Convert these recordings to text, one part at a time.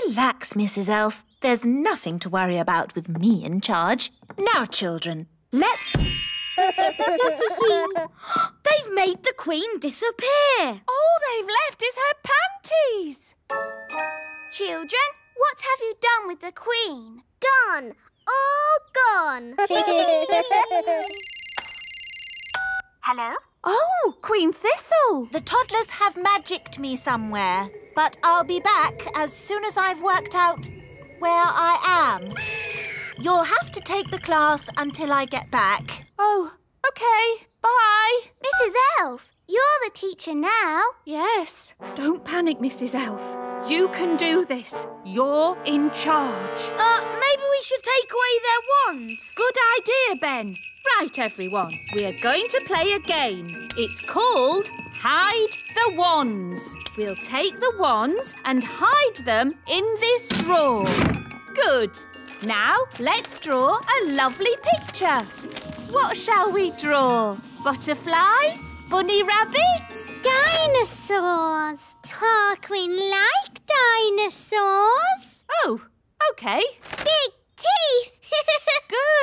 Relax, Mrs. Elf. There's nothing to worry about with me in charge. Now, children, let's... They've made the Queen disappear. All they've left is her panties. Children, what have you done with the Queen? Gone. All gone. Hello? Oh, Queen Thistle. The toddlers have magicked me somewhere, but I'll be back as soon as I've worked out where I am. You'll have to take the class until I get back. Oh, OK. Bye. Mrs. Elf, you're the teacher now. Yes. Don't panic, Mrs. Elf. You can do this. You're in charge. Maybe we should take away their wands. Good idea, Ben. Right, everyone. We are going to play a game. It's called Hide the Wands. We'll take the wands and hide them in this drawer. Good. Now, let's draw a lovely picture. What shall we draw? Butterflies? Bunny rabbits? Dinosaurs. Our Queen like dinosaurs. Oh, OK. Big teeth.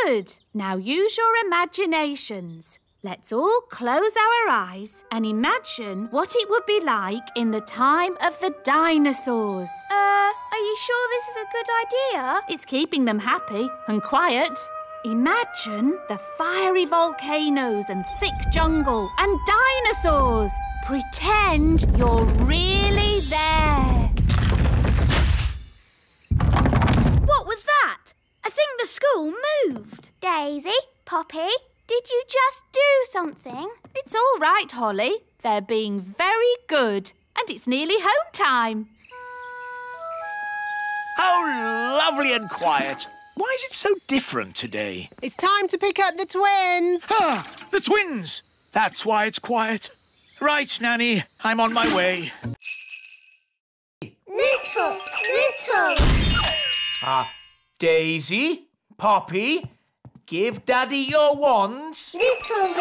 Good. Now use your imaginations. Let's all close our eyes and imagine what it would be like in the time of the dinosaurs. Are you sure this is a good idea? It's keeping them happy and quiet. Imagine the fiery volcanoes and thick jungle and dinosaurs. Pretend you're really there. What was that? I think the school moved. Daisy, Poppy, did you just do something? It's all right, Holly. They're being very good. And it's nearly home time. How lovely and quiet. Why is it so different today? It's time to pick up the twins. Ah, the twins. That's why it's quiet. Right, Nanny, I'm on my way. Little. Daisy, Poppy, give Daddy your wands. Little.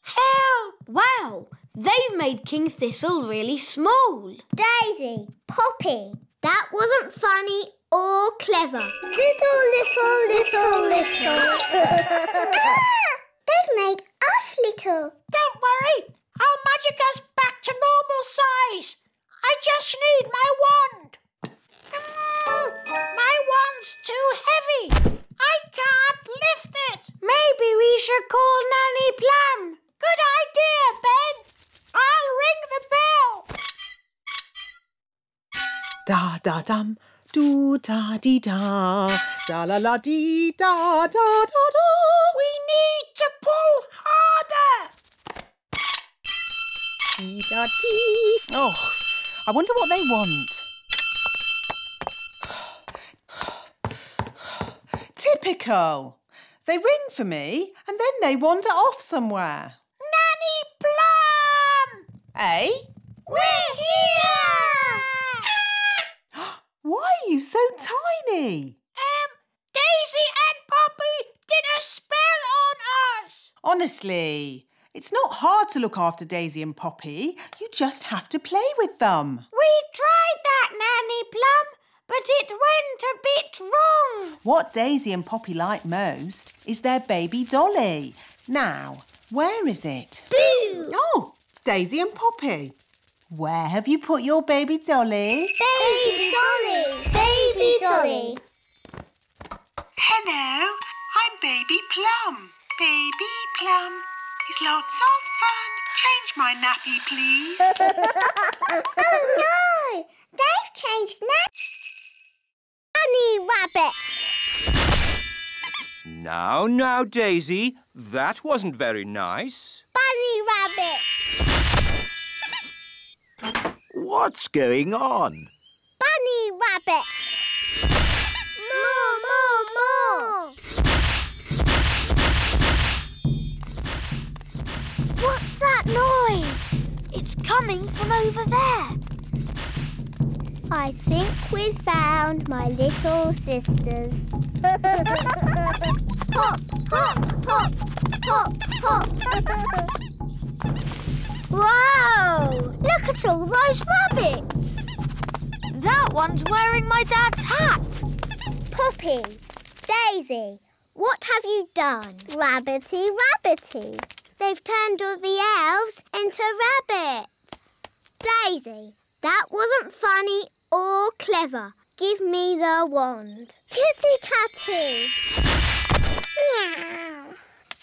Help! Wow, they've made King Thistle really small. Daisy, Poppy, that wasn't funny or clever. Little. They've made us little. Don't worry, I'll magic us back to normal size. I just need my wand. My wand's too heavy. I can't lift it. Maybe we should call Nanny Plum. Good idea, Ben. I'll ring the bell. Da-da-dum, do-da-dee-da, da-la-la-dee-da-da-da-da. We need to pull harder. Dee-da-dee. Oh, I wonder what they want. Typical. They ring for me and then they wander off somewhere. Nanny Plum! Eh? We're here! Why are you so tiny? Daisy and Poppy did a spell on us. Honestly, it's not hard to look after Daisy and Poppy. You just have to play with them. We tried that, Nanny Plum, but it went a bit wrong. What Daisy and Poppy like most is their baby dolly. Now, where is it? Boo! Oh, Daisy and Poppy. Where have you put your baby dolly? Baby Dolly. Hello, I'm Baby Plum. Baby Plum. It's lots of fun. Change my nappy, please. Oh no! They've changed Nanny Rabbit. Now, Daisy, that wasn't very nice. Bunny Rabbit. What's going on? Bunny Rabbit. More. What's that noise? It's coming from over there. I think we've found my little sisters. Hop, hop, hop, hop, hop. Wow! Look at all those rabbits. That one's wearing my dad's hat. Poppy, Daisy, what have you done? Rabbity, rabbity. They've turned all the elves into rabbits. Daisy, that wasn't funny or clever. Give me the wand. Kitty Catty. Meow.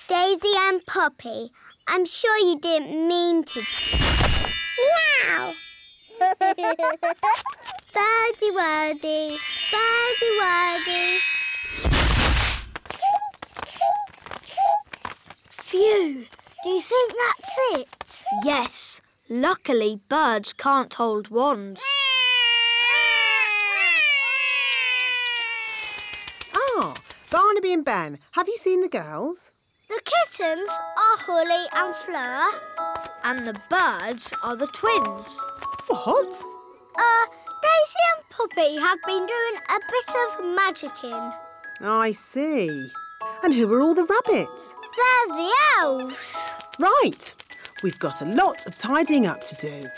Daisy and Poppy, I'm sure you didn't mean to. Meow. Birdie wordy, birdie wordy. Phew, do you think that's it? Yes. Luckily, birds can't hold wands. Ah, Barnaby and Ben, have you seen the girls? The kittens are Holly and Fleur. And the birds are the twins. What? Daisy and Poppy have been doing a bit of magicking. I see. And who are all the rabbits? They're the elves. Right. We've got a lot of tidying up to do.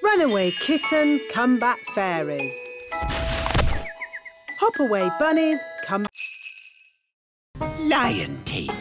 Runaway kittens, come back fairies. Hop away bunnies, come... Lion taming.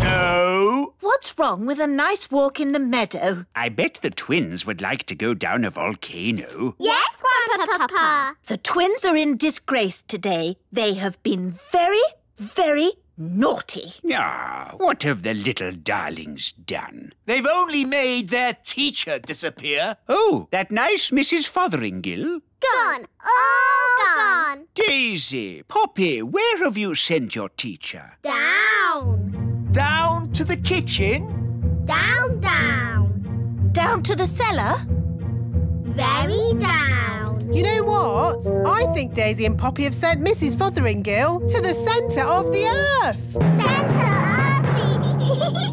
No. What's wrong with a nice walk in the meadow? I bet the twins would like to go down a volcano. Yes, Grandpapa. The twins are in disgrace today. They have been very, very naughty. Ah, what have the little darlings done? They've only made their teacher disappear. Oh, that nice Mrs. Fotheringill? Gone. All gone. Daisy, Poppy, where have you sent your teacher? Down. Down to the kitchen? Down, down. Down to the cellar? Very down. You know what? I think Daisy and Poppy have sent Mrs. Fotheringill to the centre of the earth. Centre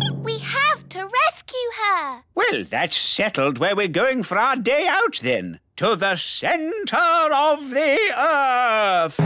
of We have to rescue her. Well, that's settled where we're going for our day out then. To the centre of the earth.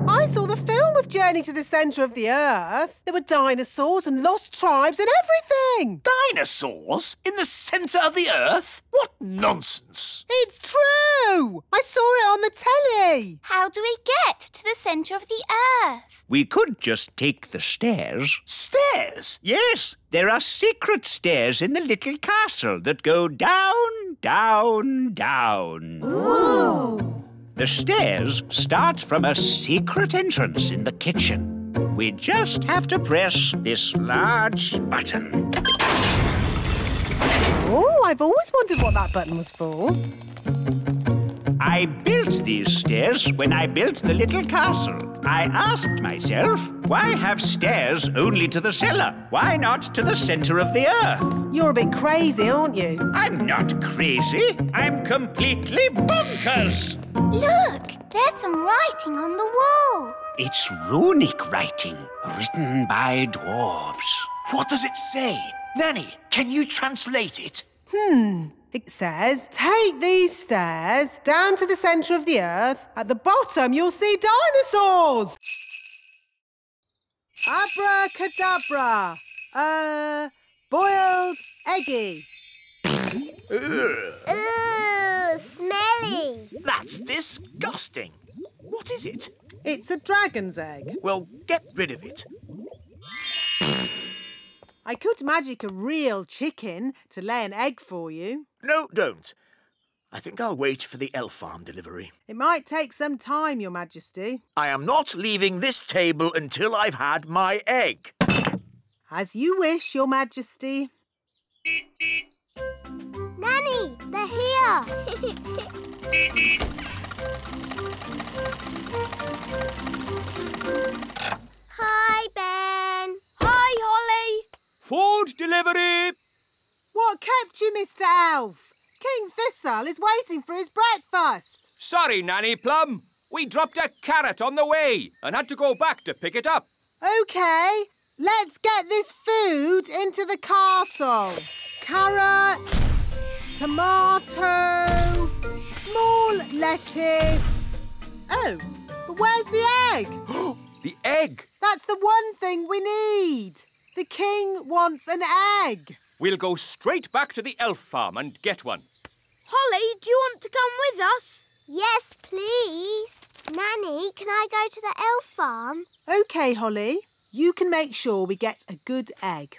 I saw the film of Journey to the Centre of the Earth. There were dinosaurs and lost tribes and everything. Dinosaurs? In the centre of the earth? What nonsense! It's true. I saw it on the telly. How do we get to the centre of the earth? We could just take the stairs. Stairs? Yes, there are secret stairs in the little castle that go down, down, down. Ooh. The stairs start from a secret entrance in the kitchen. We just have to press this large button. Oh, I've always wondered what that button was for. I built these stairs when I built the little castle. I asked myself, why have stairs only to the cellar? Why not to the centre of the earth? You're a bit crazy, aren't you? I'm not crazy. I'm completely bonkers. Look, there's some writing on the wall. It's runic writing, written by dwarves. What does it say? Nanny, can you translate it? It says, take these stairs down to the centre of the earth. At the bottom, you'll see dinosaurs. Abracadabra. Boiled eggy. Ooh, smelly. That's disgusting. What is it? It's a dragon's egg. Well, get rid of it. I could magic a real chicken to lay an egg for you. No, don't. I think I'll wait for the elf farm delivery. It might take some time, Your Majesty. I am not leaving this table until I've had my egg. As you wish, Your Majesty. Nanny, they're here. Hi, Ben. Hi, Holly. Food delivery! What kept you, Mr. Elf? King Thistle is waiting for his breakfast. Sorry, Nanny Plum. We dropped a carrot on the way and had to go back to pick it up. OK, let's get this food into the castle. Carrot, tomato, small lettuce. Oh, but where's the egg? The egg! That's the one thing we need. The king wants an egg. We'll go straight back to the elf farm and get one. Holly, do you want to come with us? Yes, please. Nanny, can I go to the elf farm? OK, Holly. You can make sure we get a good egg.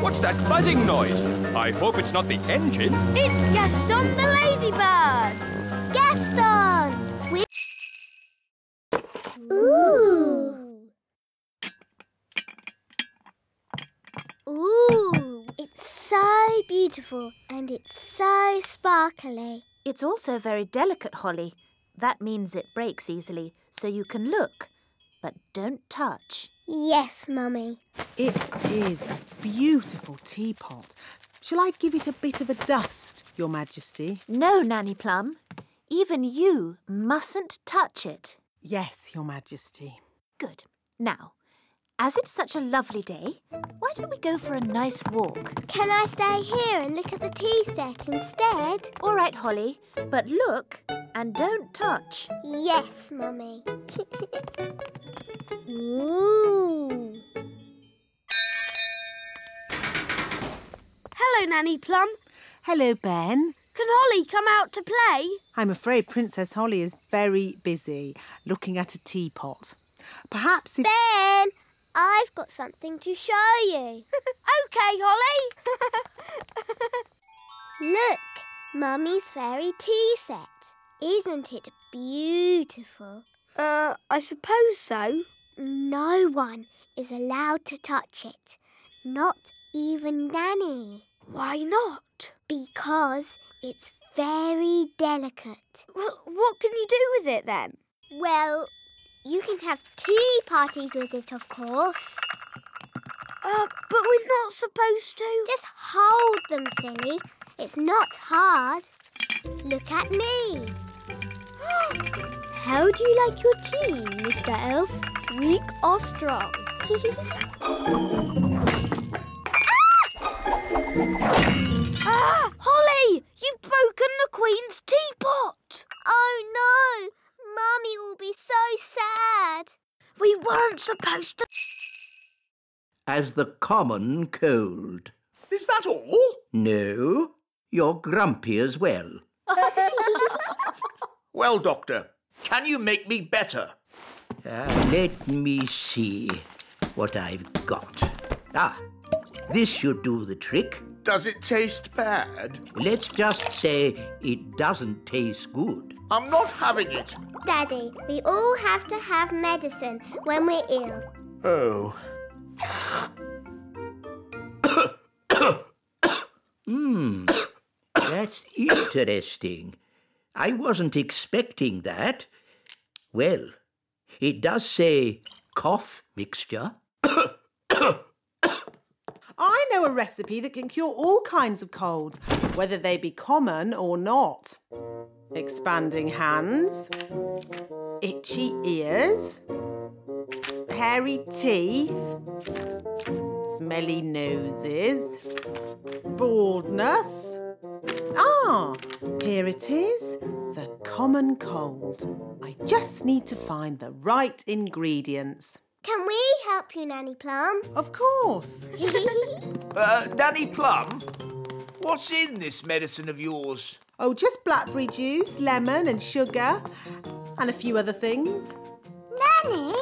What's that buzzing noise? I hope it's not the engine. It's Gaston the ladybird. Gaston! Ooh! Ooh! It's so beautiful and it's so sparkly. It's also very delicate, Holly. That means it breaks easily, so you can look, but don't touch. Yes, Mummy. It is a beautiful teapot. Shall I give it a bit of a dust, Your Majesty? No, Nanny Plum. Even you mustn't touch it. Yes, Your Majesty. Good. Now, as it's such a lovely day, why don't we go for a nice walk? Can I stay here and look at the tea set instead? All right, Holly, but look and don't touch. Yes, Mummy. Ooh! Hello, Nanny Plum. Hello, Ben. Can Holly come out to play? I'm afraid Princess Holly is very busy looking at a teapot. Perhaps if... Ben, I've got something to show you. OK, Holly. Look, Mummy's fairy tea set. Isn't it beautiful? I suppose so. No one is allowed to touch it. Not even Nanny. Why not? Because it's very delicate. Well, what can you do with it then? Well, you can have tea parties with it, of course. But we're not supposed to. Just hold them, silly. It's not hard. Look at me. How do you like your tea, Mr. Elf? Weak or strong? Holly! You've broken the Queen's teapot! Oh, no! Mummy will be so sad. We weren't supposed to... As the common cold. Is that all? No, you're grumpy as well. Well, Doctor, can you make me better? Let me see what I've got. This should do the trick. Does it taste bad? Let's just say it doesn't taste good. I'm not having it. Daddy, we all have to have medicine when we're ill. Oh. That's interesting. I wasn't expecting that. Well, it does say cough mixture. I know a recipe that can cure all kinds of colds, whether they be common or not. Expanding hands, itchy ears, hairy teeth, smelly noses, baldness. Here it is, the common cold. I just need to find the right ingredients. Can we help you, Nanny Plum? Of course. Nanny Plum, what's in this medicine of yours? Oh, just blackberry juice, lemon and sugar, and a few other things. Nanny,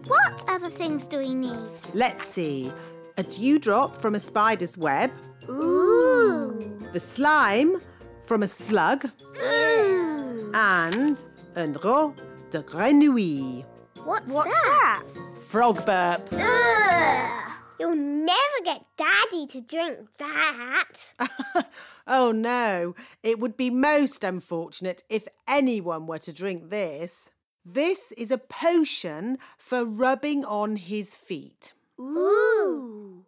what other things do we need? Let's see. A dewdrop from a spider's web. Ooh. The slime from a slug. Ooh. And un rot de grenouille. What's that? Frog burp. Ugh. You'll never get Daddy to drink that. Oh, no. It would be most unfortunate if anyone were to drink this. This is a potion for rubbing on his feet. Ooh.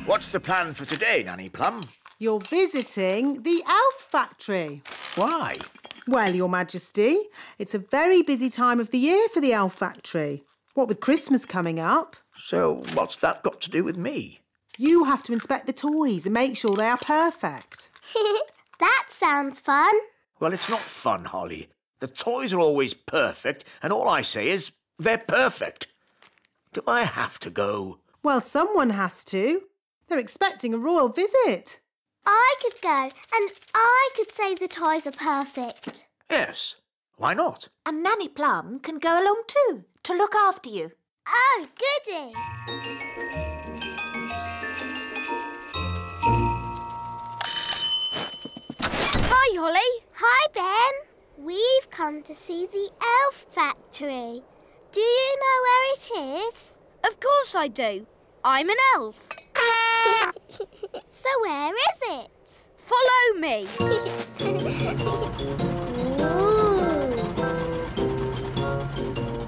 What's the plan for today, Nanny Plum? You're visiting the elf factory. Why? Well, Your Majesty, it's a very busy time of the year for the elf factory. What with Christmas coming up. So what's that got to do with me? You have to inspect the toys and make sure they are perfect. That sounds fun. Well, it's not fun, Holly. The toys are always perfect, and all I say is they're perfect. Do I have to go? Well, someone has to. They're expecting a royal visit. I could go and I could say the toys are perfect. Yes. Why not? And Nanny Plum can go along too, to look after you. Oh, goody. Hi, Holly. Hi, Ben. We've come to see the elf factory. Do you know where it is? Of course I do. I'm an elf. So where is it? Follow me.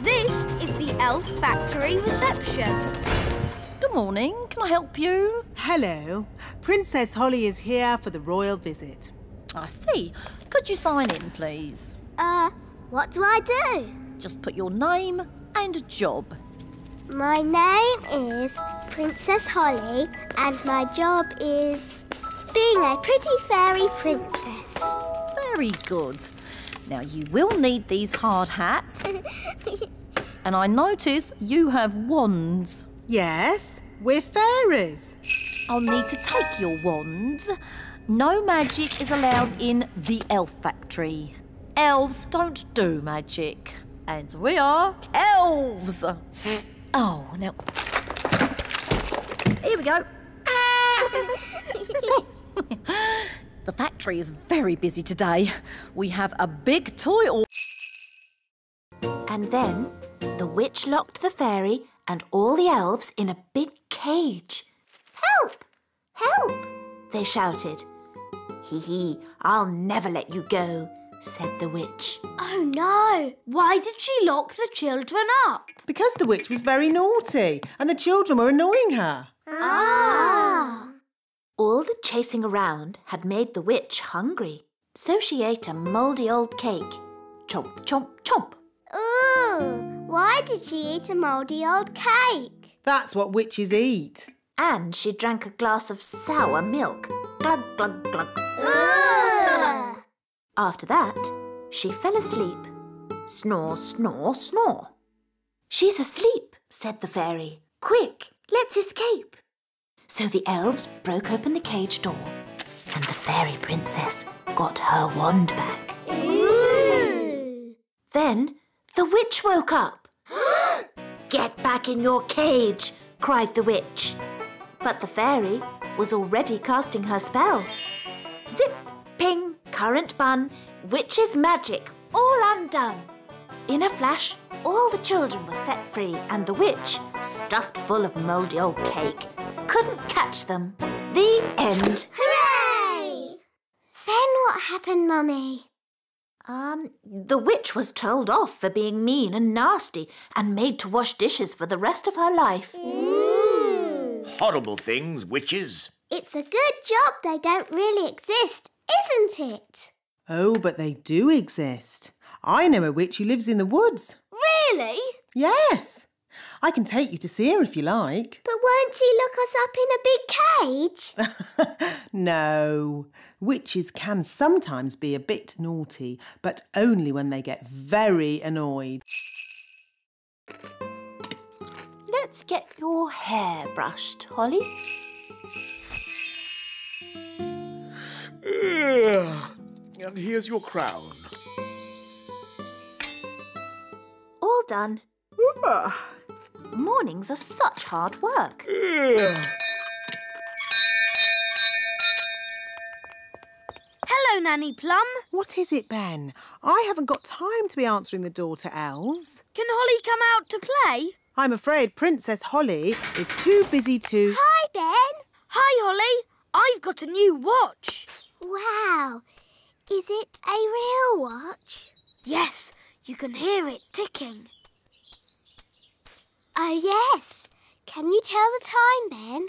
This is the elf factory reception. Good morning. Can I help you? Hello. Princess Holly is here for the royal visit. I see. Could you sign in, please? What do I do? Just put your name and job. My name is Princess Holly and my job is being a pretty fairy princess. Very good. Now, you will need these hard hats. And I notice you have wands. Yes, we're fairies. I'll need to take your wands. No magic is allowed in the elf factory. Elves don't do magic. And we are elves. Oh, now... Here we go. The factory is very busy today. We have a big toy... And then the witch locked the fairy and all the elves in a big cage. Help! Help! They shouted. Hee hee, I'll never let you go, said the witch. Oh no! Why did she lock the children up? Because the witch was very naughty and the children were annoying her. Ah! All the chasing around had made the witch hungry, so she ate a mouldy old cake. Chomp, chomp, chomp. Ooh! Why did she eat a mouldy old cake? That's what witches eat. And she drank a glass of sour milk. Glug, glug, glug. Ugh! After that, she fell asleep. Snore, snore, snore. She's asleep, said the fairy. Quick, let's escape. So the elves broke open the cage door and the fairy princess got her wand back. Ooh! Then the witch woke up. Get back in your cage, cried the witch. But the fairy was already casting her spell. Zip, ping, currant bun, witch's magic, all undone. In a flash, all the children were set free and the witch, stuffed full of mouldy old cake, couldn't catch them. The end. Hooray! Then what happened, Mummy? The witch was told off for being mean and nasty and made to wash dishes for the rest of her life. Ooh! Horrible things, witches. It's a good job they don't really exist, isn't it? Oh, but they do exist. I know a witch who lives in the woods. Really? Yes. I can take you to see her if you like. But won't she look us up in a big cage? No. Witches can sometimes be a bit naughty, but only when they get very annoyed. Let's get your hair brushed, Holly. And here's your crown. All done. Mornings are such hard work. Hello, Nanny Plum. What is it, Ben? I haven't got time to be answering the door to elves. Can Holly come out to play? I'm afraid Princess Holly is too busy to... Hi, Ben. Hi, Holly. I've got a new watch. Wow. Is it a real watch? Yes, you can hear it ticking. Oh, yes. Can you tell the time, Ben?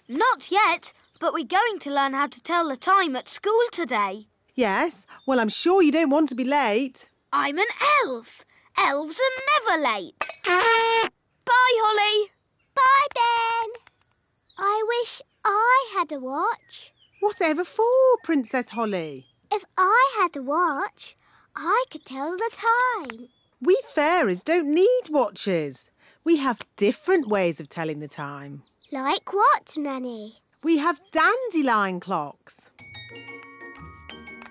Not yet, but we're going to learn how to tell the time at school today. Yes, well, I'm sure you don't want to be late. I'm an elf. Elves are never late. Bye, Holly. Bye, Ben. I wish I had a watch. Whatever for, Princess Holly? If I had a watch, I could tell the time. We fairies don't need watches. We have different ways of telling the time. Like what, Nanny? We have dandelion clocks.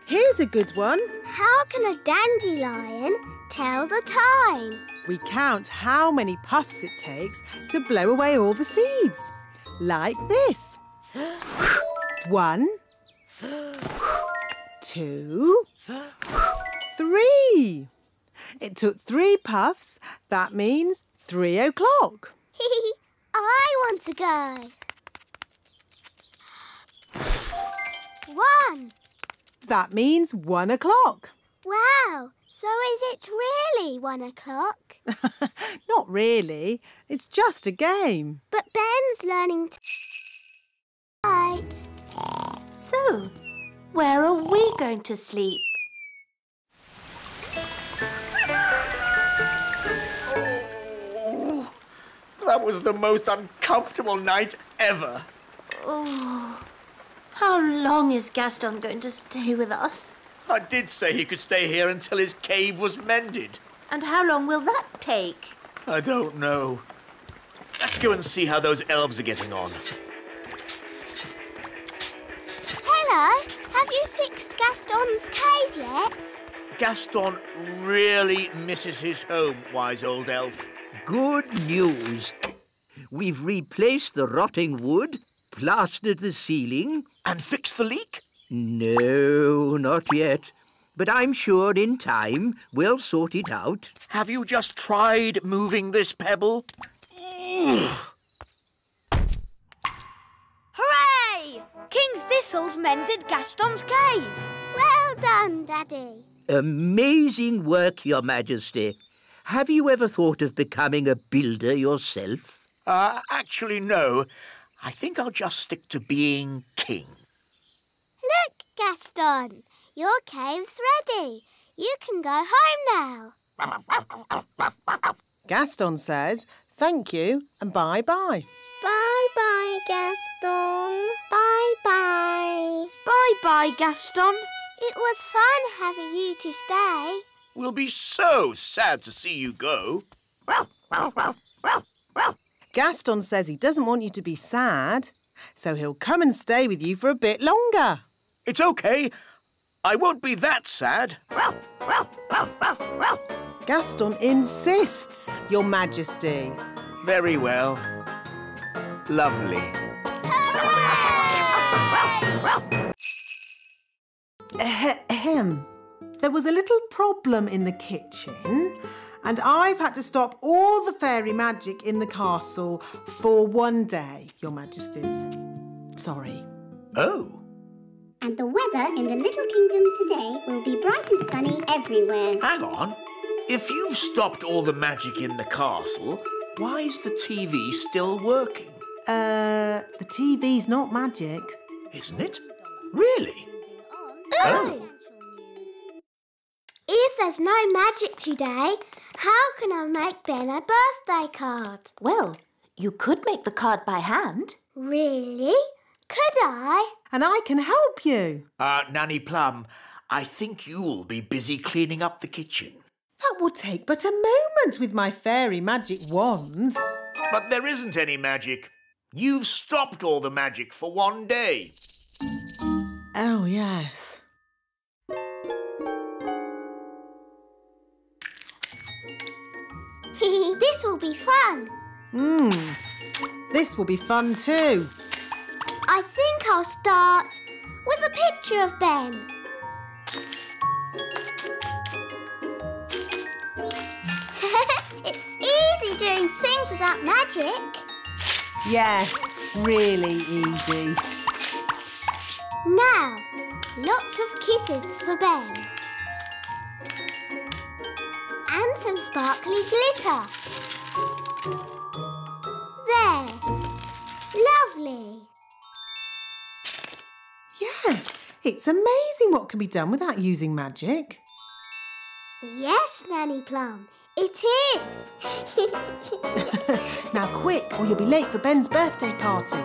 Here's a good one. How can a dandelion tell the time? We count how many puffs it takes to blow away all the seeds. Like this. 1, 2, 3. It took 3 puffs. That means 3 o'clock. I want to go. 1. That means 1 o'clock. Wow, so is it really 1 o'clock? Not really. It's just a game. But Ben's learning to... Right. So, where are we going to sleep? Oh, that was the most uncomfortable night ever. Oh, how long is Gaston going to stay with us? I did say he could stay here until his cave was mended. And how long will that take? I don't know. Let's go and see how those elves are getting on. Hello, have you fixed Gaston's cave yet? Gaston really misses his home, wise old elf. Good news. We've replaced the rotting wood, plastered the ceiling. And fixed the leak? No, not yet. But I'm sure in time we'll sort it out. Have you just tried moving this pebble? Hooray! King Thistle's mended Gaston's cave. Well done, Daddy. Amazing work, Your Majesty. Have you ever thought of becoming a builder yourself? Actually, no. I think I'll just stick to being king. Look, Gaston, your cave's ready. You can go home now. Gaston says thank you and bye-bye. Bye-bye, Gaston. Bye-bye. Bye-bye, Gaston. It was fun having you to stay. We'll be so sad to see you go. Gaston says he doesn't want you to be sad, so he'll come and stay with you for a bit longer. It's okay. I won't be that sad. Gaston insists, Your Majesty. Very well. Lovely. Ahem. There was a little problem in the kitchen, and I've had to stop all the fairy magic in the castle for 1 day, Your Majesties. Sorry. Oh. And the weather in the Little Kingdom today will be bright and sunny everywhere. Hang on. If you've stopped all the magic in the castle, why is the TV still working? The TV's not magic. Isn't it? Really? Oh! If there's no magic today, how can I make Ben a birthday card? Well, you could make the card by hand. Really? Could I? And I can help you. Nanny Plum, I think you'll be busy cleaning up the kitchen. That will take but a moment with my fairy magic wand. But there isn't any magic. You've stopped all the magic for 1 day. Oh, yes. This will be fun. This will be fun too. I think I'll start with a picture of Ben. It's easy doing things without magic. Yes, really easy. Now, lots of kisses for Ben. And some sparkly glitter. There. Lovely. Yes, it's amazing what can be done without using magic. Yes, Nanny Plum, it is. Now quick, or you'll be late for Ben's birthday party.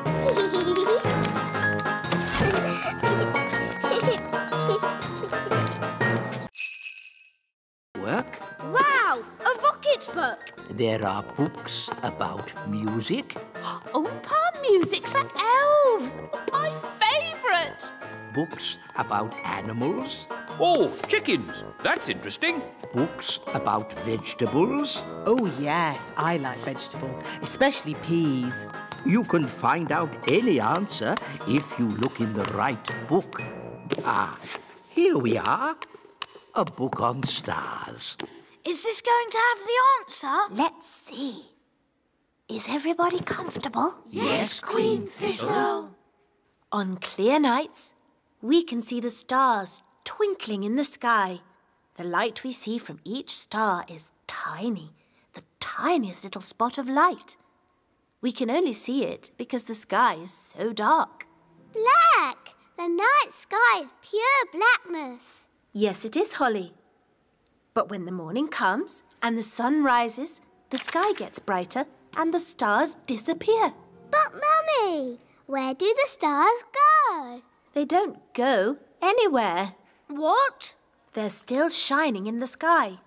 Work. Wow, a rocket book. There are books about music. Oompa music for elves. My favourite. Books about animals. Oh, chickens. That's interesting. Books about vegetables. Oh, yes, I like vegetables, especially peas. You can find out any answer if you look in the right book. Ah, here we are. A book on stars. Is this going to have the answer? Let's see. Is everybody comfortable? Yes, Queen Thistle. On clear nights, we can see the stars twinkling in the sky. The light we see from each star is tiny, the tiniest little spot of light. We can only see it because the sky is so dark. Black! The night sky is pure blackness. Yes, it is, Holly. But when the morning comes and the sun rises, the sky gets brighter and the stars disappear. But, Mummy, where do the stars go? They don't go anywhere. What? They're still shining in the sky.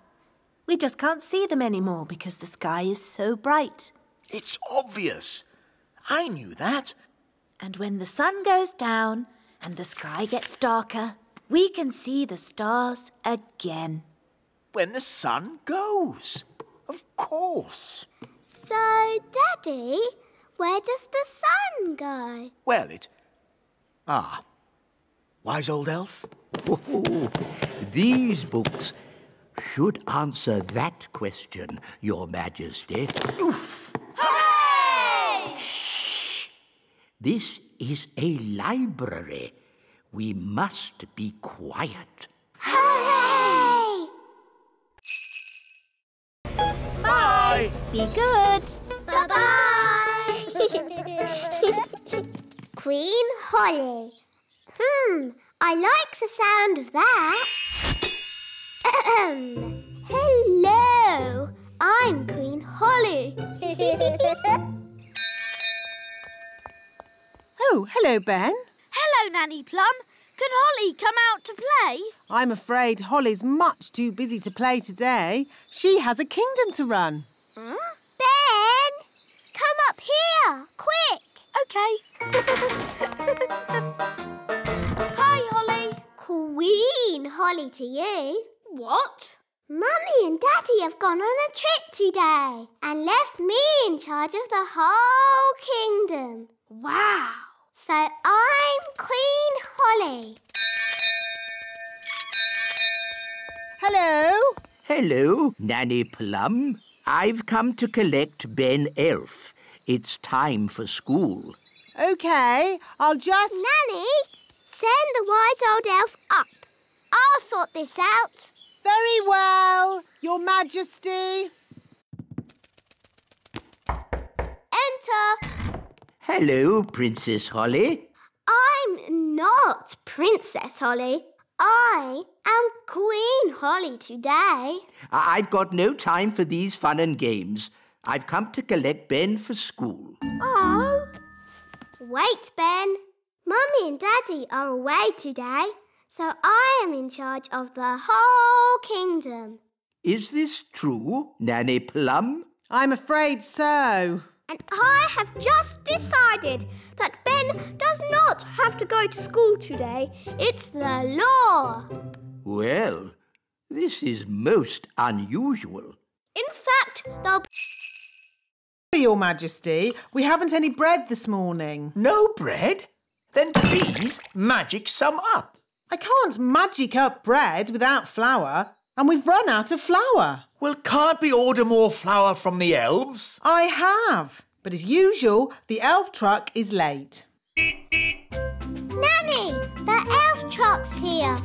We just can't see them anymore because the sky is so bright. It's obvious. I knew that. And when the sun goes down and the sky gets darker, we can see the stars again. When the sun goes. Of course. So, Daddy, where does the sun go? Well, wise old elf? Oh, these books should answer that question, Your Majesty. Oof! Hooray! Shh! This is a library. We must be quiet. Hooray! Bye! Be good. Bye-bye! Queen Holly. I like the sound of that. Hello, I'm Queen Holly. Oh, hello, Ben. Hello, Nanny Plum. Can Holly come out to play? I'm afraid Holly's much too busy to play today. She has a kingdom to run. Ben, come up here, quick. OK. Hi, Holly. Queen Holly to you. What? Mummy and Daddy have gone on a trip today and left me in charge of the whole kingdom. Wow. So I'm Queen Holly. Hello. Hello, Nanny Plum. I've come to collect Ben Elf. It's time for school. OK, I'll just... Nanny, send the wise old elf up. I'll sort this out. Very well, Your Majesty. Enter. Hello, Princess Holly. I'm not Princess Holly. I am Queen Holly today. I've got no time for these fun and games. I've come to collect Ben for school. Oh. Wait, Ben. Mummy and Daddy are away today, so I am in charge of the whole kingdom. Is this true, Nanny Plum? I'm afraid so. And I have just decided that Ben does not have to go to school today. It's the law. Well, this is most unusual. In fact, they'll... Your Majesty, we haven't any bread this morning. No bread? Then please magic some up. I can't magic up bread without flour, and we've run out of flour. Well, can't we order more flour from the elves? I have, but as usual, the elf truck is late. Nanny, the elf truck's here.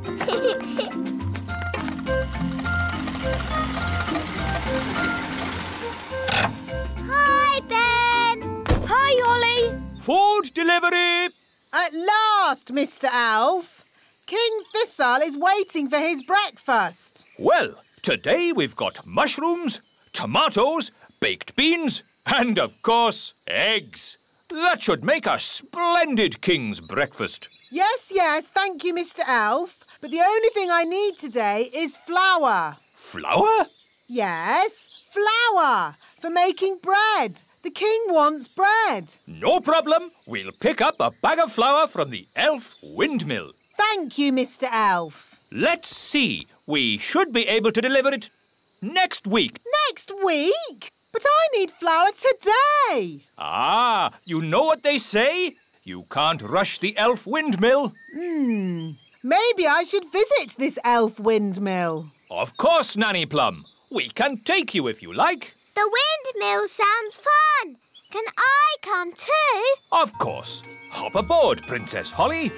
Hi, Ben. Hi, Holly. Food delivery! At last, Mr. Elf. King Thistle is waiting for his breakfast. Well, today we've got mushrooms, tomatoes, baked beans, and, of course, eggs. That should make a splendid king's breakfast. Yes, thank you, Mr. Elf. But the only thing I need today is flour. Flour? Yes, flour for making bread. The king wants bread. No problem. We'll pick up a bag of flour from the elf windmill. Thank you, Mr. Elf. Let's see. We should be able to deliver it next week. Next week? But I need flour today. Ah, you know what they say? You can't rush the elf windmill. Maybe I should visit this elf windmill. Of course, Nanny Plum. We can take you if you like. The windmill sounds fun. Can I come too? Of course. Hop aboard, Princess Holly.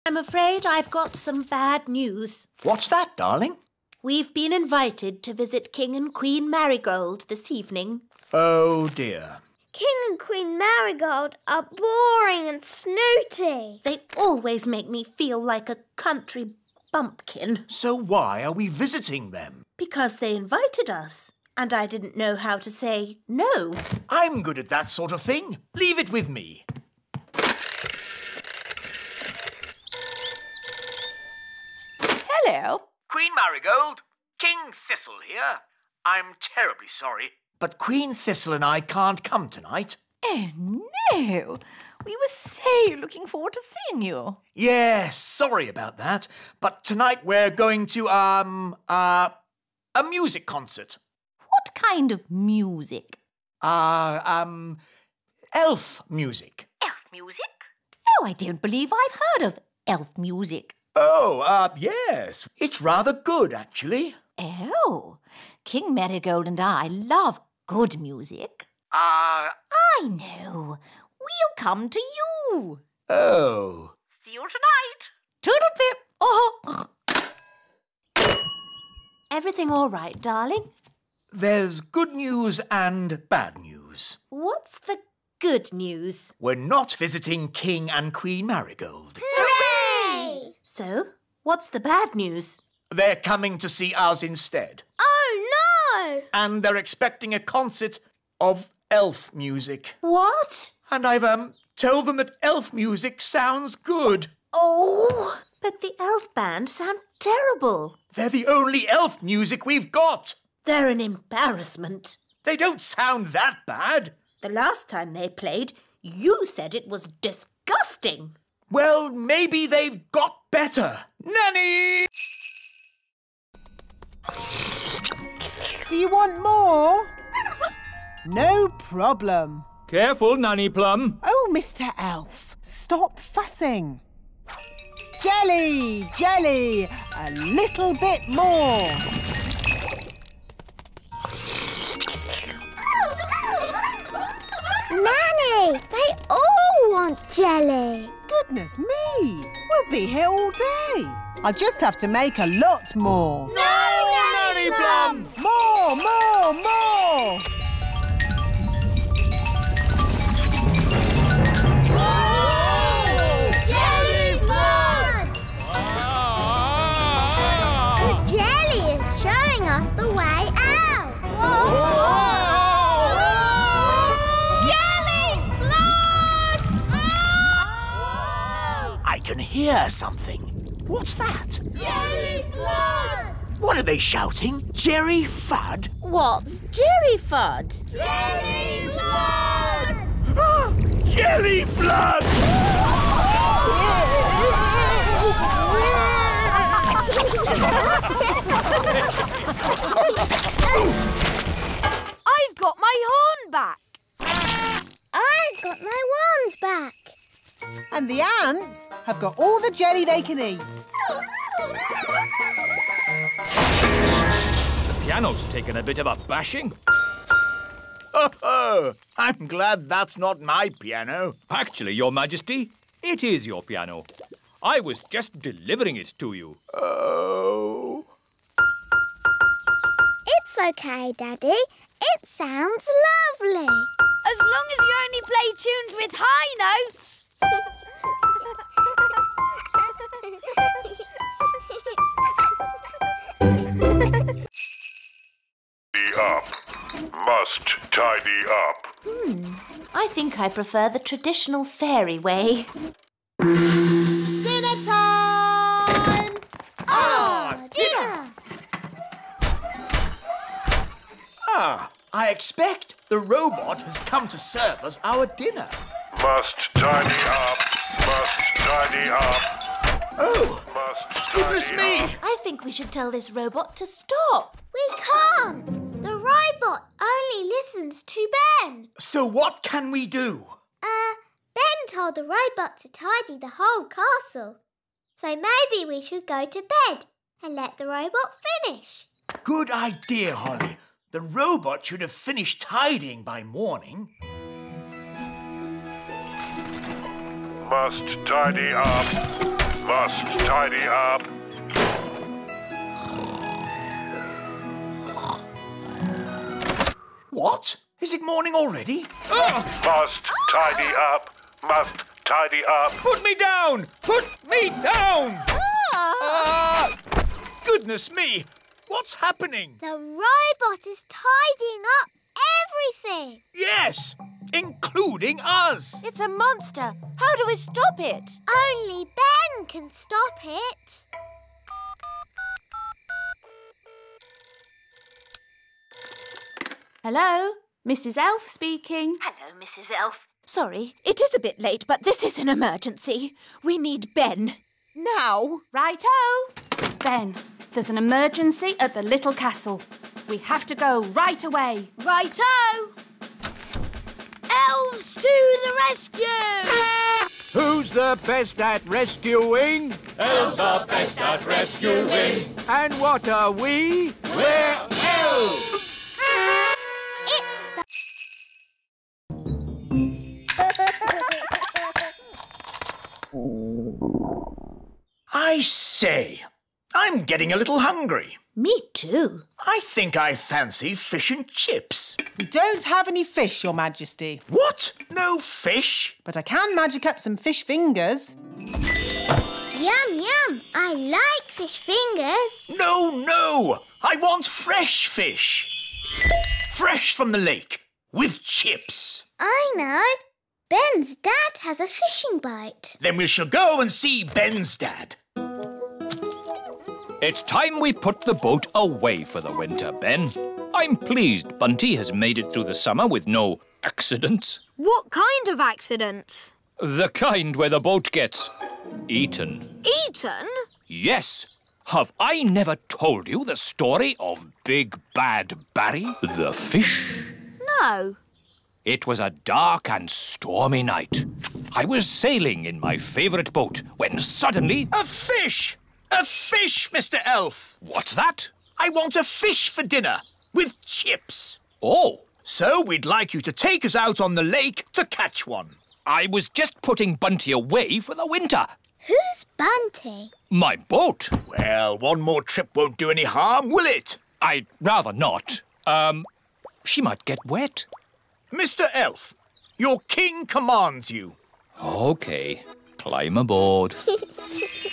I'm afraid I've got some bad news. What's that, darling? We've been invited to visit King and Queen Marigold this evening. Oh, dear. King and Queen Marigold are boring and snooty. They always make me feel like a country bumpkin. So why are we visiting them? Because they invited us, and I didn't know how to say no. I'm good at that sort of thing. Leave it with me. Hello. Queen Marigold, King Thistle here. I'm terribly sorry, but Queen Thistle and I can't come tonight. Oh, no. We were so looking forward to seeing you. Yes, sorry about that. But tonight we're going to, a music concert. What kind of music? Elf music. Elf music? Oh, I don't believe I've heard of elf music. Oh, yes. It's rather good, actually. Oh, King Marigold and I love good music. I know. We'll come to you. Oh. See you tonight. Toodle-pip. Oh. Everything all right, darling? There's good news and bad news. What's the good news? We're not visiting King and Queen Marigold. Hooray! So, what's the bad news? They're coming to see us instead. Oh, no! And they're expecting a concert of elf music. What? And I've, told them that elf music sounds good. Oh, but the elf band sound terrible. They're the only elf music we've got. They're an embarrassment. They don't sound that bad. The last time they played, you said it was disgusting. Well, maybe they've got better. Nanny! Do you want more? No problem. Careful, Nanny Plum. Oh, Mr. Elf, stop fussing. Jelly, jelly, a little bit more. Nanny, they all want jelly. Goodness me, we'll be here all day. I'll just have to make a lot more. No, Nanny Plum! More, more, more! Jelly flood! The jelly is showing us the way out. Jelly flood! I can hear something. What's that? Jelly flood! What are they shouting? Jerry Fudd? What's Jerry Fudd? Jelly flood! Jelly Flood! I've got my horn back. I've got my wands back. And the ants have got all the jelly they can eat. The piano's taken a bit of a bashing. Oh, I'm glad that's not my piano. Actually, Your Majesty, it is your piano. I was just delivering it to you. Oh. It's okay, Daddy. It sounds lovely. As long as you only play tunes with high notes. Up. Must tidy up. I think I prefer the traditional fairy way. Dinner time! Dinner! I expect the robot has come to serve us our dinner. Must tidy up. Must tidy up. Oh, Must goodness tidy me! up. I think we should tell this robot to stop. We can't. The robot only listens to Ben. So what can we do? Ben told the robot to tidy the whole castle. So maybe we should go to bed and let the robot finish. Good idea, Holly. The robot should have finished tidying by morning. Must tidy up. Must tidy up. What? Is it morning already? Must tidy up. Must tidy up. Put me down! Put me down! Goodness me! What's happening? The robot is tidying up everything. Yes, including us. It's a monster. How do we stop it? Only Ben can stop it. Hello, Mrs. Elf speaking. Hello, Mrs. Elf. Sorry, it is a bit late, but this is an emergency. We need Ben. Now. Righto! Ben, there's an emergency at the little castle. We have to go right away. Righto! Elves to the rescue! Who's the best at rescuing? Elves are best at rescuing. And what are we? We're elves! It's the... I say, I'm getting a little hungry. Me too. I think I fancy fish and chips. We don't have any fish, Your Majesty. What? No fish? But I can magic up some fish fingers. Yum, yum. I like fish fingers. No. I want fresh fish. Fresh from the lake, with chips. I know. Ben's dad has a fishing boat. Then we shall go and see Ben's dad. It's time we put the boat away for the winter, Ben. I'm pleased Bunty has made it through the summer with no accidents. What kind of accidents? The kind where the boat gets eaten. Eaten? Yes. Have I never told you the story of Big Bad Barry, the fish? No. It was a dark and stormy night. I was sailing in my favourite boat when suddenly... A fish! A fish, Mr. Elf! What's that? I want a fish for dinner, with chips. Oh. So we'd like you to take us out on the lake to catch one. I was just putting Bunty away for the winter. Who's Bunty? My boat. Well, one more trip won't do any harm, will it? I'd rather not. She might get wet. Mr. Elf, your king commands you. OK, climb aboard.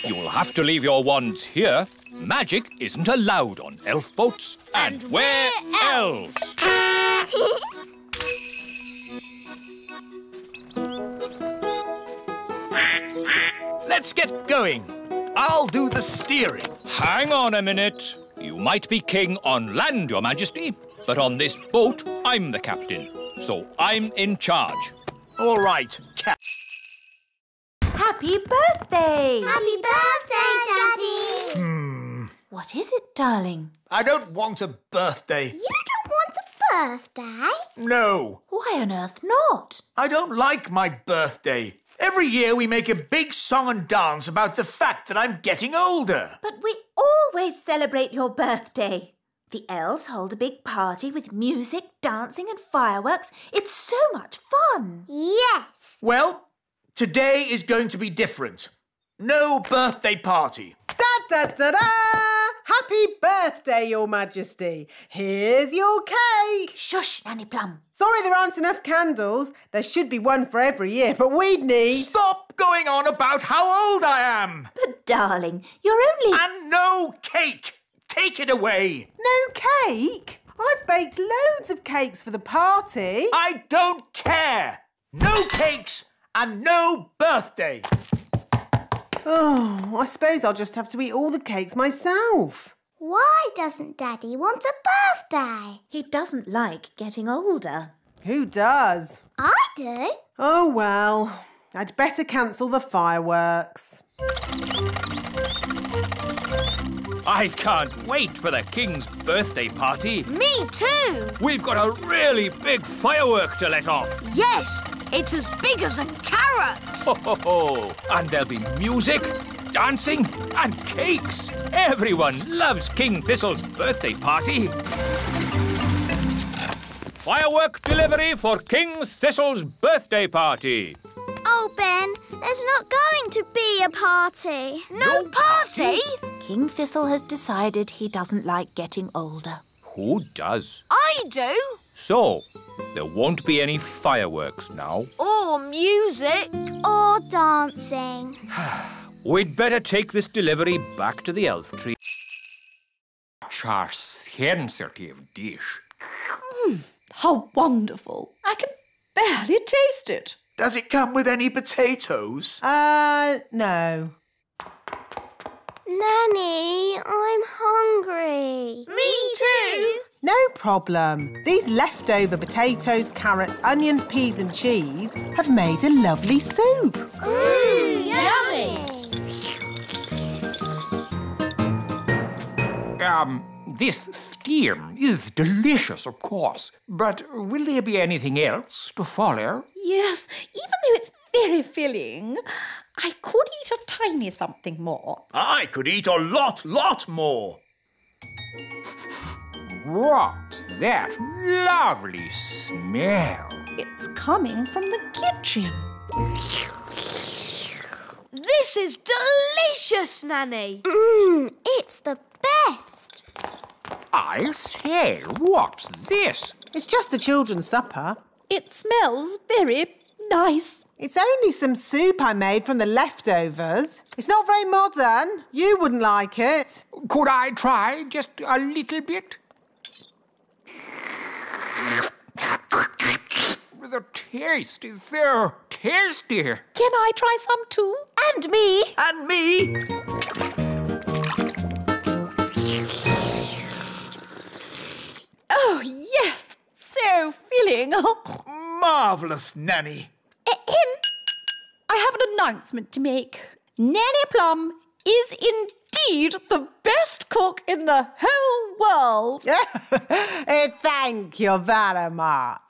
You'll have to leave your wands here. Magic isn't allowed on elf boats. And we're elves. Let's get going. I'll do the steering. Hang on a minute. You might be king on land, Your Majesty, but on this boat, I'm the captain. So I'm in charge. All right, Cap. Happy birthday! Happy birthday, Daddy! What is it, darling? I don't want a birthday. You don't want a birthday? No. Why on earth not? I don't like my birthday. Every year we make a big song and dance about the fact that I'm getting older. But we always celebrate your birthday. The elves hold a big party with music, dancing and fireworks. It's so much fun. Yes. Well, today is going to be different. No birthday party. Da-da-da-da! Happy birthday, Your Majesty. Here's your cake. Shush, Nanny Plum. Sorry there aren't enough candles. There should be one for every year, but we'd need... Stop going on about how old I am. But, darling, you're only... And no cake. Take it away. No cake? I've baked loads of cakes for the party. I don't care. No cakes and no birthday. Oh, I suppose I'll just have to eat all the cakes myself. Why doesn't Daddy want a birthday? He doesn't like getting older. Who does? I do. Oh, well, I'd better cancel the fireworks. I can't wait for the King's birthday party. Me too. We've got a really big firework to let off. Yes, it's as big as a carrot. Ho, ho, ho. And there'll be music, dancing and cakes. Everyone loves King Thistle's birthday party. Firework delivery for King Thistle's birthday party. Oh, Ben, there's not going to be a party. No party? King Thistle has decided he doesn't like getting older. Who does? I do. So, there won't be any fireworks now. Or music. Or dancing. We'd better take this delivery back to the elf tree. Our sensitive dish. How wonderful. I can barely taste it. Does it come with any potatoes? No. Nanny, I'm hungry. Me too. No problem. These leftover potatoes, carrots, onions, peas and cheese have made a lovely soup. Ooh, yummy. This steam is delicious, of course. But will there be anything else to follow? Yes, even though it's very filling, I could eat a tiny something more. I could eat a lot more. What's that lovely smell? It's coming from the kitchen. This is delicious, Nanny. It's the best. I say, what's this? It's just the children's supper. It smells very nice. It's only some soup I made from the leftovers. It's not very modern. You wouldn't like it. Could I try just a little bit? The taste is so tasty. Can I try some too? And me. And me. Oh, yes. So filling. Marvellous, Nanny. I have an announcement to make. Nanny Plum is indeed the best cook in the whole world. Thank you very much.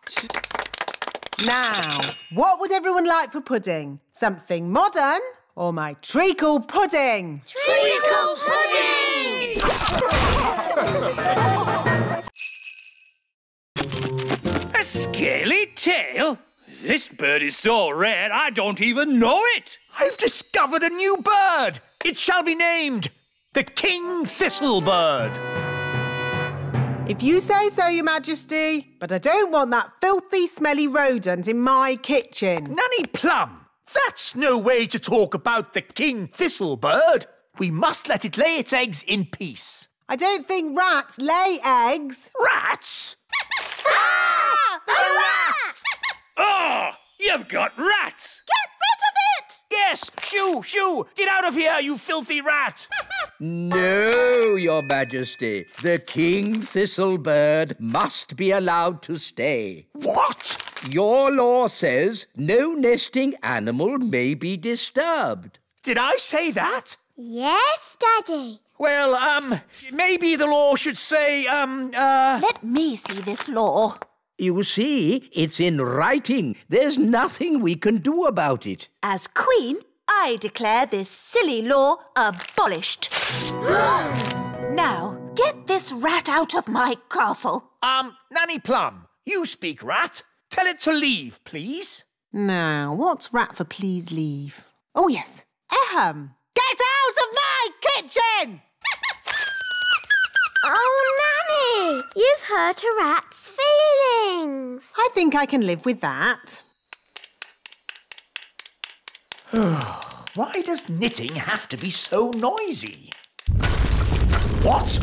Now, what would everyone like for pudding? Something modern or my treacle pudding? Treacle pudding! A scaly tail? This bird is so rare I don't even know it. I've discovered a new bird. It shall be named the King Thistle bird. If you say so, Your Majesty, but I don't want that filthy, smelly rodent in my kitchen. Nanny Plum, that's no way to talk about the King Thistle bird. We must let it lay its eggs in peace. I don't think rats lay eggs. Rats? The rats! Oh, you've got rats. Get rid of it! Yes, shoo, shoo! Get out of here, you filthy rat! No, Your Majesty. The King Thistle bird must be allowed to stay. What? Your law says no nesting animal may be disturbed. Did I say that? Yes, Daddy. Well, maybe the law should say, Let me see this law. You see, it's in writing. There's nothing we can do about it. As Queen, I declare this silly law abolished. Now, get this rat out of my castle. Nanny Plum, you speak rat. Tell it to leave, please. Now, what's rat for please leave? Oh, yes. Ahem. Get out of my kitchen! Oh, Nanny, you've hurt a rat's feelings. I think I can live with that. Why does knitting have to be so noisy? What?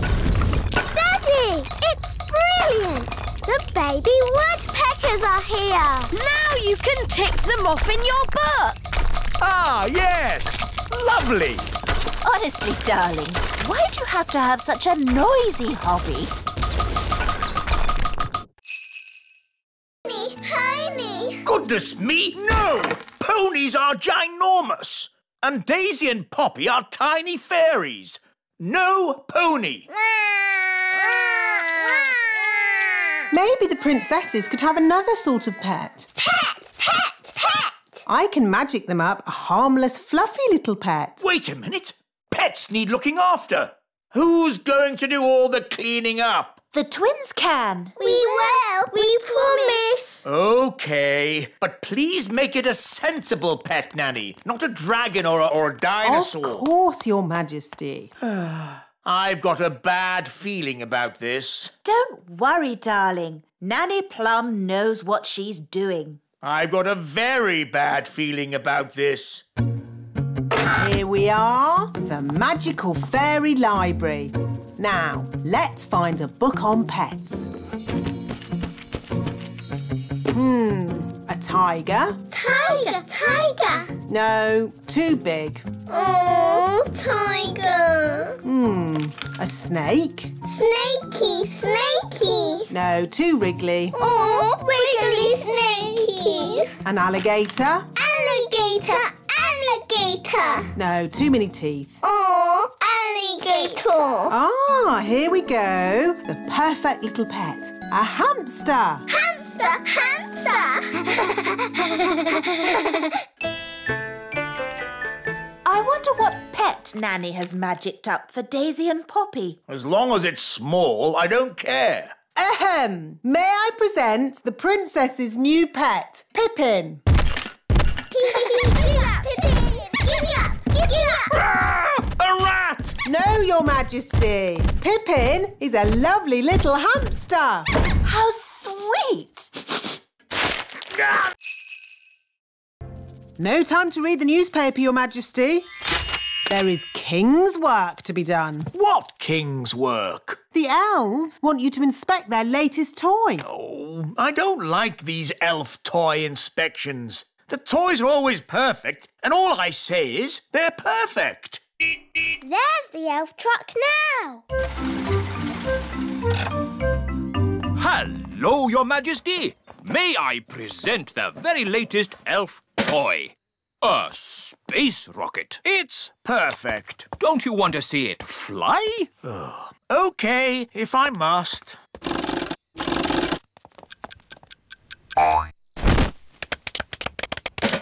Daddy, it's brilliant. The baby woodpeckers are here. Now you can tick them off in your book. Ah, yes. Lovely. Honestly, darling, why do you have to have such a noisy hobby? Pony. Goodness me, no! Ponies are ginormous. And Daisy and Poppy are tiny fairies. No pony. Maybe the princesses could have another sort of pet. Pet, pet, pet. I can magic them up a harmless, fluffy little pet. Wait a minute. Pets need looking after. Who's going to do all the cleaning up? The twins can. We will. We promise. OK, but please make it a sensible pet, Nanny, not a dragon or a dinosaur. Of course, Your Majesty. I've got a bad feeling about this. Don't worry, darling. Nanny Plum knows what she's doing. I've got a very bad feeling about this. Here we are, the magical fairy library. Now, let's find a book on pets. A tiger? Tiger, tiger. No, too big. Oh, tiger. A snake? Snakey, snakey. No, too wriggly. Oh, wiggly snakey. An alligator? Alligator, alligator. No, too many teeth. Oh, alligator. Ah, here we go. The perfect little pet. A hamster. Hamster, hamster. I wonder what pet Nanny has magicked up for Daisy and Poppy. As long as it's small, I don't care. Ahem. May I present the princess's new pet, Pippin? Giddy up, Pippin. Giddy up, giddy up. A rat! No, Your Majesty. Pippin is a lovely little hamster. How sweet! No time to read the newspaper, Your Majesty. There is king's work to be done. What king's work? The elves want you to inspect their latest toy. Oh, I don't like these elf toy inspections. The toys are always perfect, and all I say is they're perfect. There's the elf truck now. Hello, Your Majesty. May I present the very latest elf toy? A space rocket. It's perfect. Don't you want to see it fly? OK, if I must.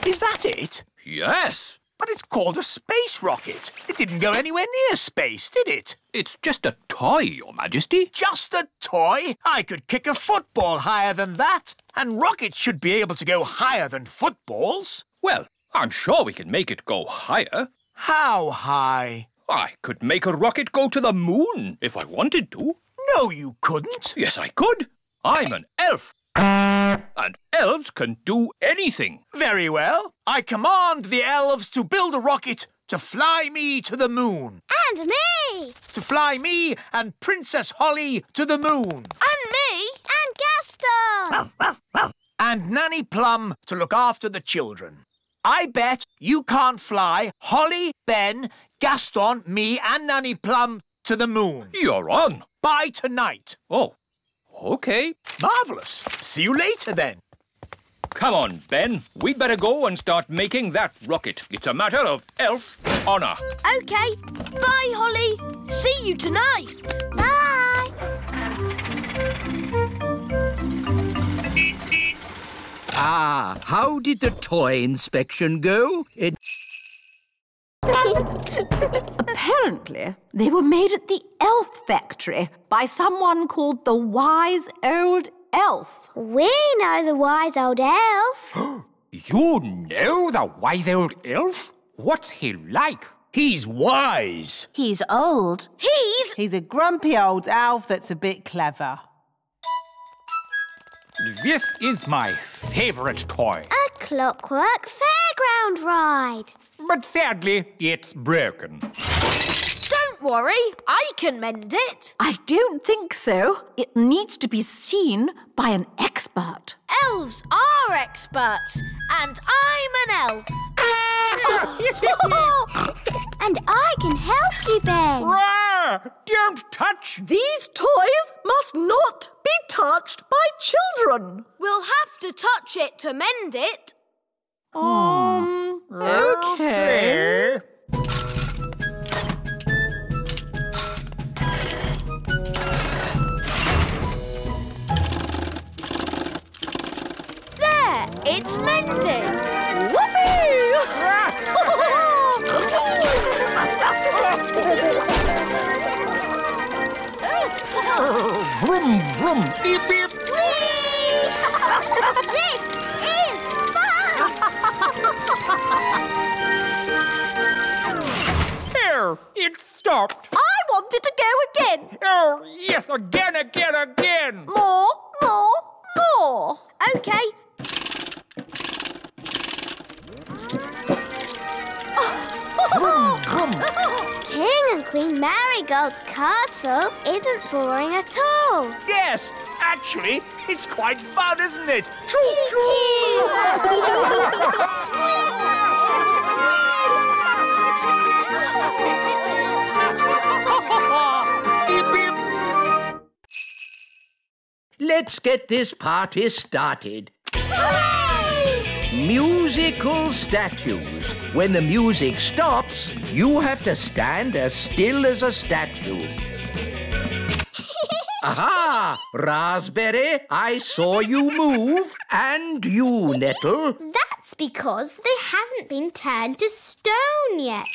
Is that it? Yes. But it's called a space rocket. It didn't go anywhere near space, did it? It's just a toy, Your Majesty. Just a toy? I could kick a football higher than that. And rockets should be able to go higher than footballs. Well, I'm sure we can make it go higher. How high? I could make a rocket go to the moon if I wanted to. No, you couldn't. Yes, I could. I'm an elf. And elves can do anything. Very well. I command the elves to build a rocket to fly me to the moon. And me. To fly me and Princess Holly to the moon. And me. And Gaston. And Nanny Plum to look after the children. I bet you can't fly Holly, Ben, Gaston, me and Nanny Plum to the moon. You're on. By tonight. Oh, OK. Marvellous. See you later, then. Come on, Ben. We'd better go and start making that rocket. It's a matter of elf honour. OK. Bye, Holly. See you tonight. Bye. Ah, how did the toy inspection go? Apparently, they were made at the elf factory by someone called the Wise Old Elf. We know the wise old elf. You know the wise old elf? What's he like? He's wise. He's old. He's a grumpy old elf that's a bit clever. This is my favourite toy. A clockwork fairground ride. But sadly, it's broken. Don't worry, I can mend it. I don't think so. It needs to be seen by an expert. Elves are experts, and I'm an elf. And I can help you, Ben. Rah! Don't touch! These toys must not be touched by children. We'll have to touch it to mend it. Okay. There, it's mended. Vroom, vroom, beep, beep. This is fun! There, it stopped. I wanted to go again. Oh, yes, again. More. OK. Vroom, vroom. King and Queen Marigold's castle isn't boring at all. Yes, actually, it's quite fun, isn't it? Beep, beep. Let's get this party started. Musical statues. When the music stops, you have to stand as still as a statue. Aha! Raspberry, I saw you move. And you, Nettle. That's because they haven't been turned to stone yet.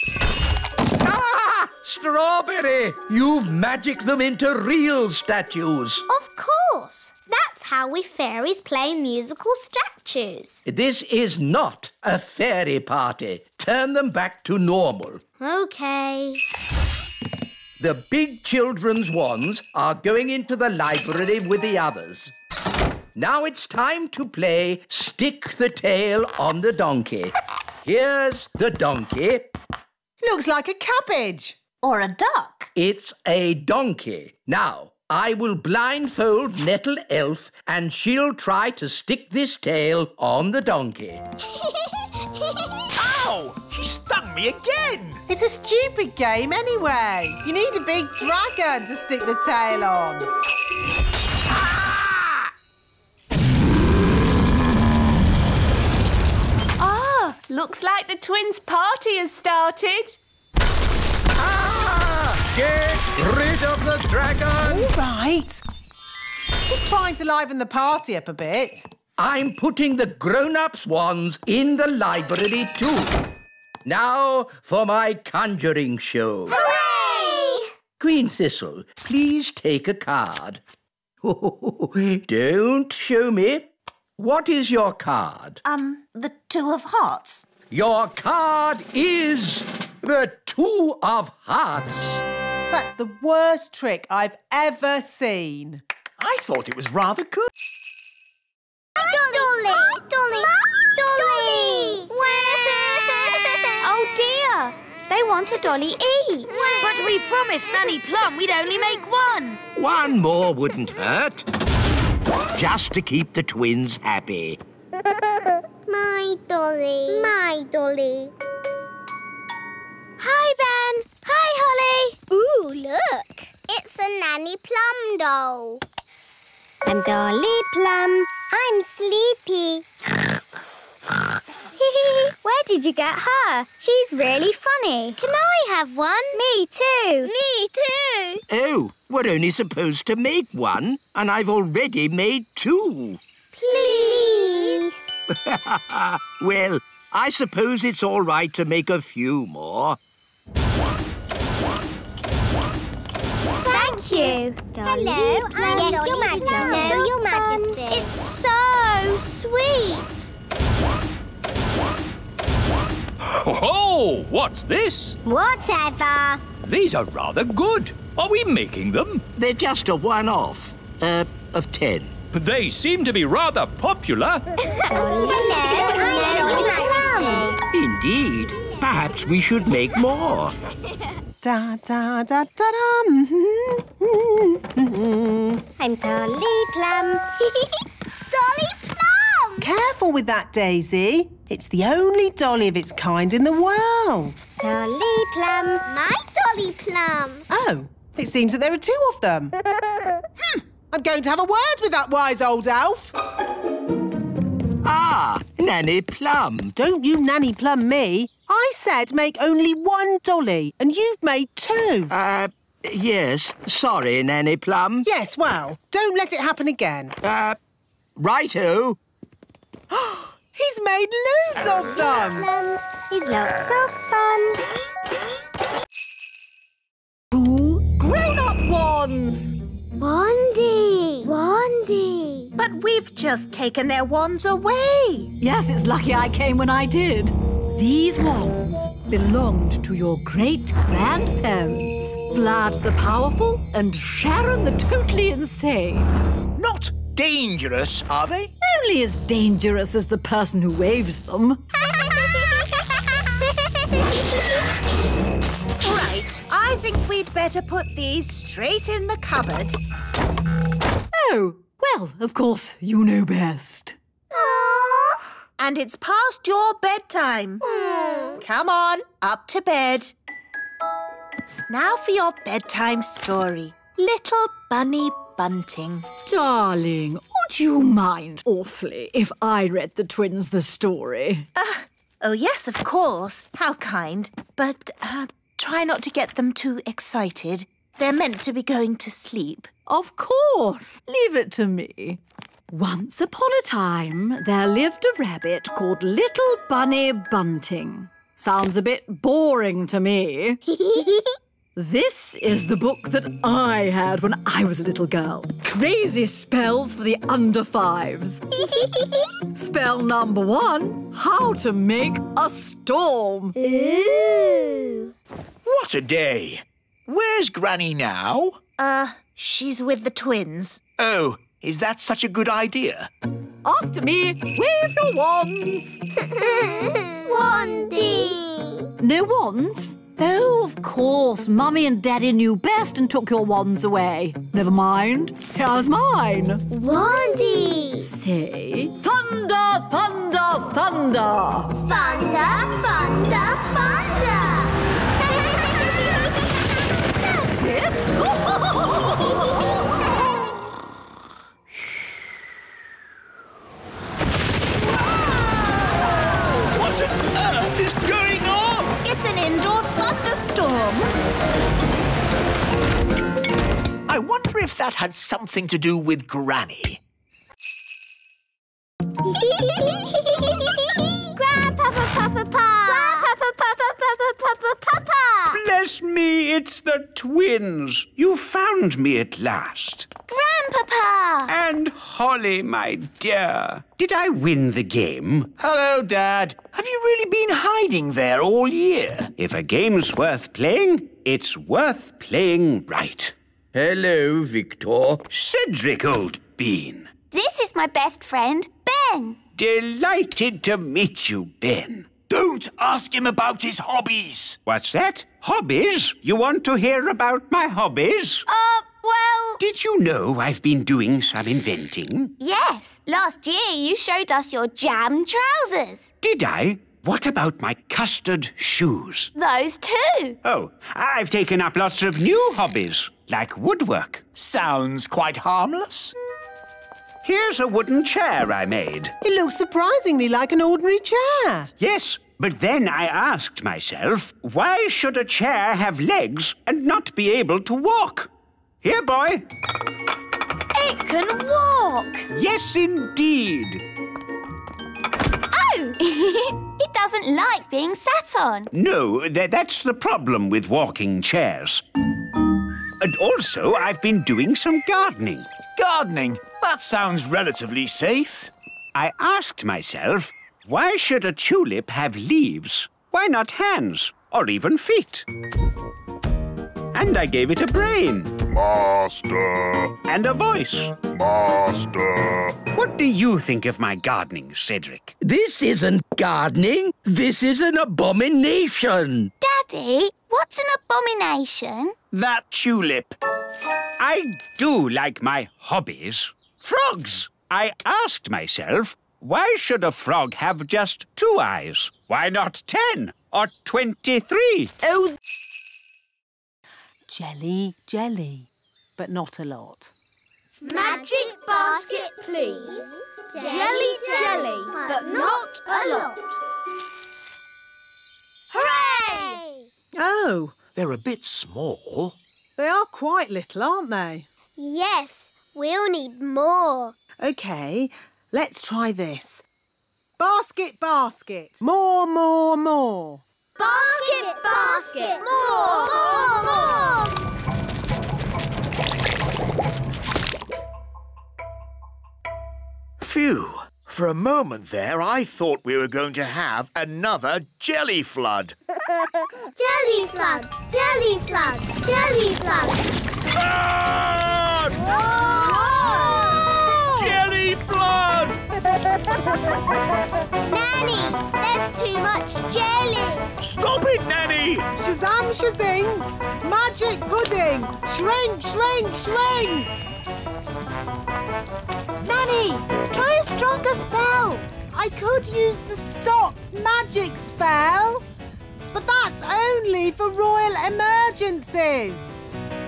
Ah! Strawberry, you've magicked them into real statues. Of course. That's how we fairies play musical statues. This is not a fairy party. Turn them back to normal. OK. The big children's wands are going into the library with the others. Now it's time to play Stick the Tail on the Donkey. Here's the donkey. Looks like a cabbage. Or a duck. It's a donkey. Now, I will blindfold Nettle Elf and she'll try to stick this tail on the donkey. Ow! She stung me again! It's a stupid game anyway. You need a big dragon to stick the tail on. Ah, looks like the twins' party has started. Get rid of the dragon! All right. Just trying to liven the party up a bit. I'm putting the grown-ups' wands in the library too. Now for my conjuring show. Hooray! Queen Thistle, please take a card. Don't show me. What is your card? The Two of Hearts. Your card is the Two of Hearts. That's the worst trick I've ever seen. I thought it was rather good. Dolly! Oh dear, they want a dolly each. But we promised Nanny Plum we'd only make one. One more wouldn't hurt. Just to keep the twins happy. My dolly. Hi, Ben. Hi, Holly. Ooh, look. It's a Nanny Plum doll. I'm Dolly Plum. I'm sleepy. Where did you get her? She's really funny. Can I have one? Me too. Me too. Oh, we're only supposed to make one, and I've already made two. Please. Well, I suppose it's all right to make a few more. Thank you. Hello, I'm Your Majesty. Hello, Your Majesty. It's so sweet. Ho-ho! What's this? Whatever. These are rather good. Are we making them? They're just a one-off. Of 10. They seem to be rather popular. Hello, I'm Your Majesty. Indeed. Perhaps we should make more. Da da da da da. I'm Dolly Plum. Dolly Plum! Careful with that, Daisy. It's the only dolly of its kind in the world. Dolly Plum. My Dolly Plum. Oh, it seems that there are two of them. I'm going to have a word with that wise old elf. Ah, Nanny Plum. Don't you Nanny Plum me. I said make only one dolly, and you've made two. Yes. Sorry, Nanny Plum. Yes, well, don't let it happen again. Righto. He's made loads of them. He's lots of fun. 2 grown-up wands. Wandy. But we've just taken their wands away. Yes, it's lucky I came when I did. These wands belonged to your great-grandparents, Vlad the Powerful and Sharon the Totally Insane. Not dangerous, are they? Only as dangerous as the person who waves them. Right, I think we'd better put these straight in the cupboard. Oh, well, of course, you know best. And it's past your bedtime. Come on, up to bed. Now for your bedtime story. Little Bunny Bunting. Darling, would you mind awfully if I read the twins the story? Oh, yes, of course. How kind. But try not to get them too excited. They're meant to be going to sleep. Of course. Leave it to me. Once upon a time, there lived a rabbit called Little Bunny Bunting. Sounds a bit boring to me. This is the book that I had when I was a little girl. Crazy spells for the under 5s. Spell number 1, how to make a storm. Ooh. What a day. Where's Granny now? She's with the twins. Oh, is that such a good idea? After me, wave your wands. Wandy. No wands? Oh, of course. Mummy and Daddy knew best and took your wands away. Never mind. Here's mine. Wandy. Say, thunder, thunder, thunder. Thunder, thunder, thunder. That's it. What on earth is going on? It's an indoor thunderstorm. I wonder if that had something to do with Granny. Grandpapa, Papa, Pa. Grandpapa, Papa, Papa. Bless me, it's the twins. You found me at last. Grandpapa. And Holly, my dear. Did I win the game? Hello, Dad. Have you really been hiding there all year? If a game's worth playing, it's worth playing right. Hello, Victor. Cedric, old bean. This is my best friend, Ben. Delighted to meet you, Ben. Don't ask him about his hobbies. What's that? Hobbies? You want to hear about my hobbies? Well... Did you know I've been doing some inventing? Yes. Last year you showed us your jam trousers. Did I? What about my custard shoes? Those too. Oh, I've taken up lots of new hobbies, like woodwork. Sounds quite harmless. Here's a wooden chair I made. It looks surprisingly like an ordinary chair. Yes, but then I asked myself, why should a chair have legs and not be able to walk? Here, boy. It can walk. Yes, indeed. Oh! It doesn't don't like being sat on. No, that's the problem with walking chairs. And also, I've been doing some gardening. Gardening? That sounds relatively safe. I asked myself, why should a tulip have leaves? Why not hands or even feet? And I gave it a brain. Master. And a voice. Master. What do you think of my gardening, Cedric? This isn't gardening. This is an abomination. Daddy, what's an abomination? That tulip. I do like my hobbies. Frogs! I asked myself, why should a frog have just 2 eyes? Why not 10 or 23? Oh, Jelly, jelly, but not a lot. Magic basket, please. Jelly, jelly, but not a lot. Hooray! Oh, They're a bit small. they are quite little, aren't they? Yes, we'll need more. OK, let's try this. Basket, basket. More, more, more. Basket, basket, more, more, more. Phew. For a moment there, I thought we were going to have another jelly flood. Jelly floods, jelly floods, jelly floods. Flood! Jelly flood! Nanny, there's too much jelly. Stop it, Nanny! Shazam, shazing. Magic pudding. Shrink, shrink, shrink. Nanny, try a stronger spell. I could use the stop magic spell, but that's only for royal emergencies.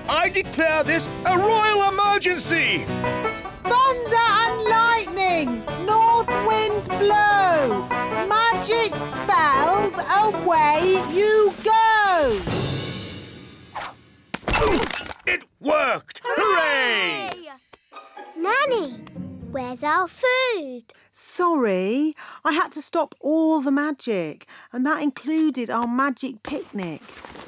I declare this a royal emergency! Thunder and lightning, north wind blow, magic spells, away you go. It worked! Hooray! Nanny, where's our food? Sorry, I had to stop all the magic, and that included our magic picnic.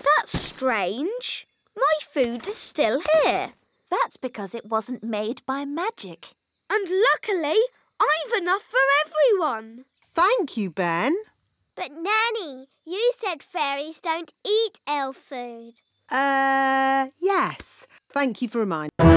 That's strange. My food is still here. That's because it wasn't made by magic. And luckily, I've enough for everyone. Thank you, Ben. But Nanny, you said fairies don't eat elf food. Yes. Thank you for reminding me.